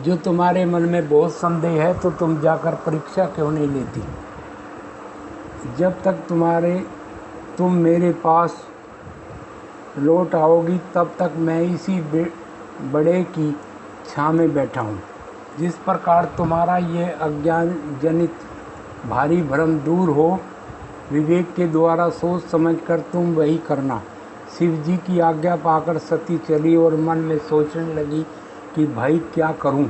Speaker 1: जो तुम्हारे मन में बहुत संदेह है तो तुम जाकर परीक्षा क्यों नहीं लेती। जब तक तुम मेरे पास लौट आओगी तब तक मैं इसी बड़े की छाँ में बैठा हूँ। जिस प्रकार तुम्हारा ये अज्ञान जनित भारी भ्रम दूर हो, विवेक के द्वारा सोच समझकर तुम वही करना। शिव जी की आज्ञा पाकर सती चली और मन में सोचने लगी कि भाई क्या करूं।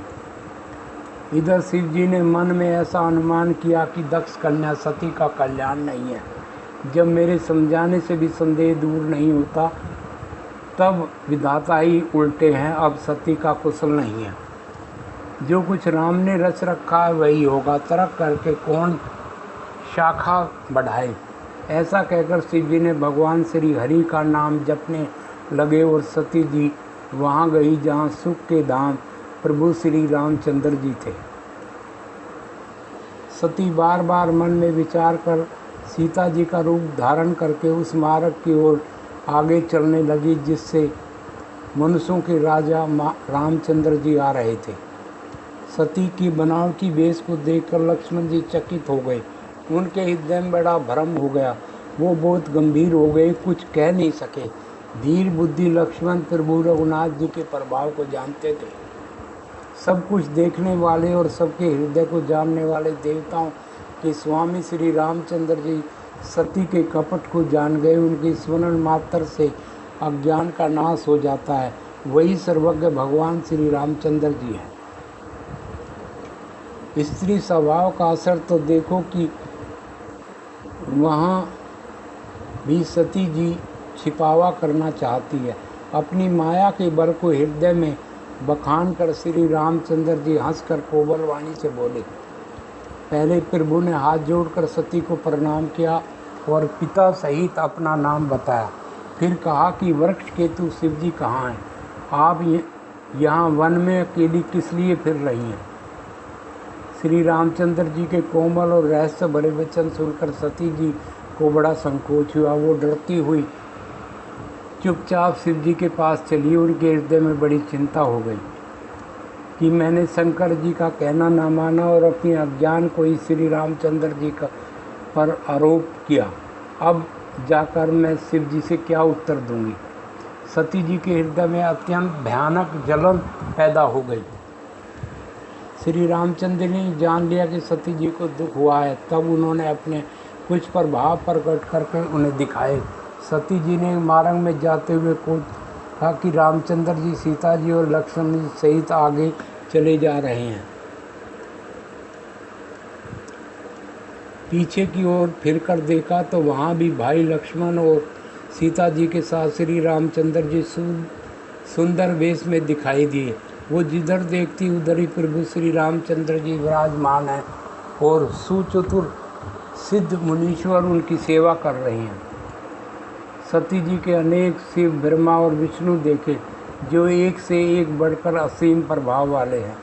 Speaker 1: इधर शिव जी ने मन में ऐसा अनुमान किया कि दक्ष कन्या सती का कल्याण नहीं है। जब मेरे समझाने से भी संदेह दूर नहीं होता, तब विधाता ही उल्टे हैं। अब सती का कुशल नहीं है। जो कुछ राम ने रच रखा है वही होगा, तर्क करके कौन शाखा बढ़ाए। ऐसा कहकर शिव जी ने भगवान श्री हरि का नाम जपने लगे और सती जी वहाँ गई जहाँ सुख के धाम प्रभु श्री रामचंद्र जी थे। सती बार बार मन में विचार कर सीता जी का रूप धारण करके उस मार्ग की ओर आगे चलने लगी जिससे मनुष्यों के राजा रामचंद्र जी आ रहे थे। सती की बनावटी वेश को देखकर लक्ष्मण जी चकित हो गए। उनके हृदय में बड़ा भ्रम हो गया। वो बहुत गंभीर हो गए, कुछ कह नहीं सके। धीर बुद्धि लक्ष्मण प्रभु रघुनाथ जी के प्रभाव को जानते थे। सब कुछ देखने वाले और सबके हृदय को जानने वाले देवताओं के स्वामी श्री रामचंद्र जी सती के कपट को जान गए। उनकी स्मरण मात्र से अज्ञान का नाश हो जाता है। वही सर्वज्ञ भगवान श्री रामचंद्र जी है। स्त्री स्वभाव का असर तो देखो कि वहाँ भी सती जी छिपावा करना चाहती है। अपनी माया के बल को हृदय में बखान कर श्री रामचंद्र जी हंसकर कोमल वाणी से बोले। पहले प्रभु ने हाथ जोड़कर सती को प्रणाम किया और पिता सहित अपना नाम बताया। फिर कहा कि वृक्ष केतु शिव जी कहाँ हैं? आप यहाँ वन में अकेली किस लिए फिर रही हैं? श्री रामचंद्र जी के कोमल और रहस्य भरे वचन सुनकर सती जी को बड़ा संकोच हुआ। वो डरती हुई चुपचाप शिव जी के पास चली। उनके हृदय में बड़ी चिंता हो गई कि मैंने शंकर जी का कहना न माना और अपने अज्ञान को ही श्री रामचंद्र जी का पर आरोप किया। अब जाकर मैं शिव जी से क्या उत्तर दूंगी। सती जी के हृदय में अत्यंत भयानक जलन पैदा हो गई। श्री रामचंद्र ने जान लिया कि सती जी को दुख हुआ है। तब उन्होंने अपने कुछ प्रभाव प्रकट करके उन्हें दिखाए। सती जी ने मार्ग में जाते हुए कहा कि रामचंद्र जी सीता जी और लक्ष्मण जी सहित आगे चले जा रहे हैं। पीछे की ओर फिरकर देखा तो वहाँ भी भाई लक्ष्मण और सीता जी के साथ श्री रामचंद्र जी सुंदर वेश में दिखाई दिए। वो जिधर देखती उधर ही प्रभु श्री रामचंद्र जी विराजमान हैं और सुचतुर सिद्ध मुनीश्वर उनकी सेवा कर रहे हैं। सती जी के अनेक शिव ब्रह्मा और विष्णु देखे जो एक से एक बढ़कर असीम प्रभाव वाले हैं।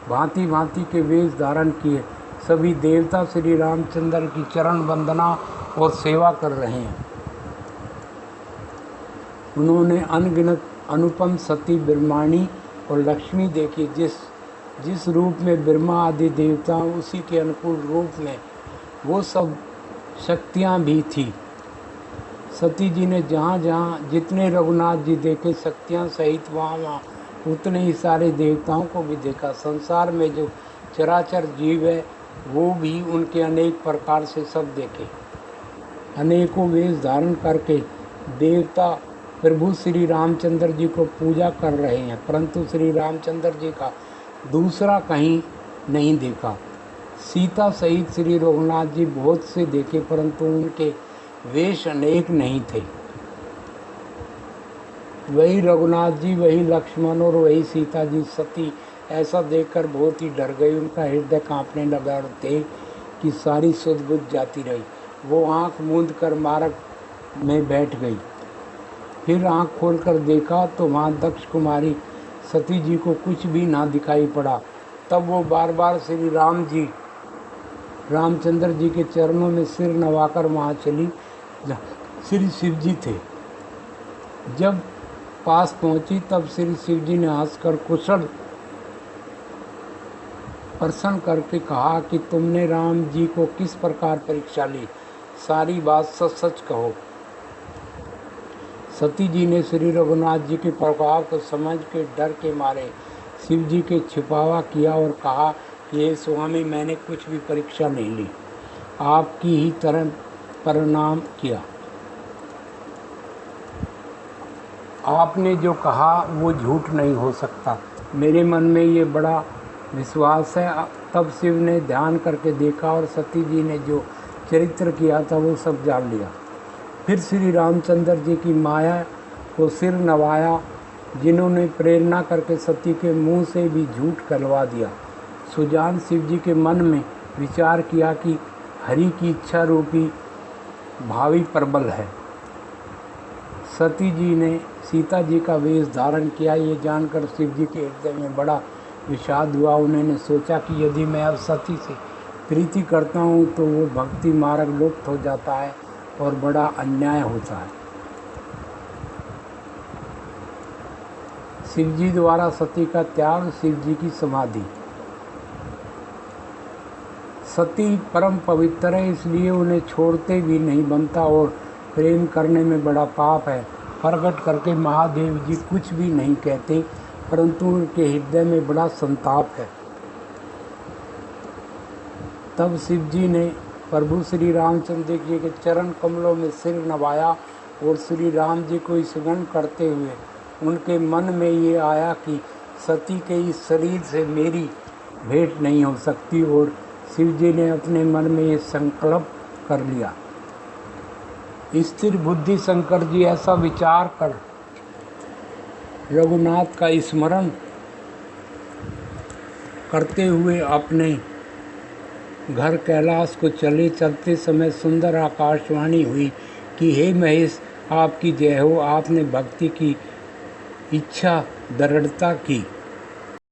Speaker 1: भांति भांति के वेश धारण किए सभी देवता श्री रामचंद्र की चरण वंदना और सेवा कर रहे हैं। उन्होंने अनगिनत अनुपम सती ब्रह्माणी और लक्ष्मी देखी। जिस रूप में ब्रह्मा आदि देवता उसी के अनुकूल रूप में वो सब शक्तियाँ भी थी। सती जी ने जहाँ जहाँ जितने रघुनाथ जी देखे शक्तियाँ सहित वहाँ उतने ही सारे देवताओं को भी देखा। संसार में जो चराचर जीव है वो भी उनके अनेक प्रकार से सब देखे। अनेकों वेश धारण करके देवता प्रभु श्री रामचंद्र जी को पूजा कर रहे हैं, परंतु श्री रामचंद्र जी का दूसरा कहीं नहीं देखा। सीता सहित श्री रघुनाथ जी बहुत से देखे, परंतु उनके वेश अनेक नहीं थे। वही रघुनाथ जी, वही लक्ष्मण और वही सीता जी। सती ऐसा देखकर बहुत ही डर गई, उनका हृदय कांपने लगा और देह की सारी सुध बुझ जाती रही। वो आंख मूंद कर मार्ग में बैठ गई। फिर आंख खोलकर देखा तो वहाँ दक्ष कुमारी सती जी को कुछ भी ना दिखाई पड़ा। तब वो बार बार श्री रामचंद्र जी के चरणों में सिर नवाकर वहाँ चली श्री शिव जी थे। जब पास पहुंची तब श्री शिव जी ने हंसकर कुशल प्रश्न करके कहा कि तुमने राम जी को किस प्रकार परीक्षा ली, सारी बात सच सच कहो। सती जी ने श्री रघुनाथ जी के प्रभाव को समझ के डर के मारे शिव जी के छिपावा किया और कहा कि हे स्वामी, मैंने कुछ भी परीक्षा नहीं ली, आपकी ही तरह प्रणाम किया। आपने जो कहा वो झूठ नहीं हो सकता, मेरे मन में ये बड़ा विश्वास है। तब शिव ने ध्यान करके देखा और सती जी ने जो चरित्र किया था वो सब जान लिया। फिर श्री रामचंद्र जी की माया को सिर नवाया, जिन्होंने प्रेरणा करके सती के मुंह से भी झूठ कहलवा दिया। सुजान शिव जी के मन में विचार किया कि हरि की इच्छा रूपी भावी प्रबल है। सती जी ने सीता जी का वेश धारण किया। ये जानकर शिव जी के हृदय में बड़ा विषाद हुआ। उन्होंने सोचा कि यदि मैं अब सती से प्रीति करता हूँ तो वो भक्ति मार्ग लुप्त हो जाता है और बड़ा अन्याय होता है। शिव जी द्वारा सती का त्याग, शिव जी की समाधि। सती परम पवित्र है, इसलिए उन्हें छोड़ते भी नहीं बनता और प्रेम करने में बड़ा पाप है। प्रकट करके महादेव जी कुछ भी नहीं कहते, परंतु उनके हृदय में बड़ा संताप है। तब शिव जी ने प्रभु श्री रामचंद्र जी के चरण कमलों में सिर नवाया और श्री राम जी को स्मरण करते हुए उनके मन में ये आया कि सती के इस शरीर से मेरी भेंट नहीं हो सकती, और शिव जी ने अपने मन में ये संकल्प कर लिया। स्थिर बुद्धि शंकर जी ऐसा विचार कर रघुनाथ का स्मरण करते हुए अपने घर कैलाश को चले। चलते समय सुंदर आकाशवाणी हुई कि हे महेश, आपकी जय हो, आपने भक्ति की इच्छा दृढ़ता की।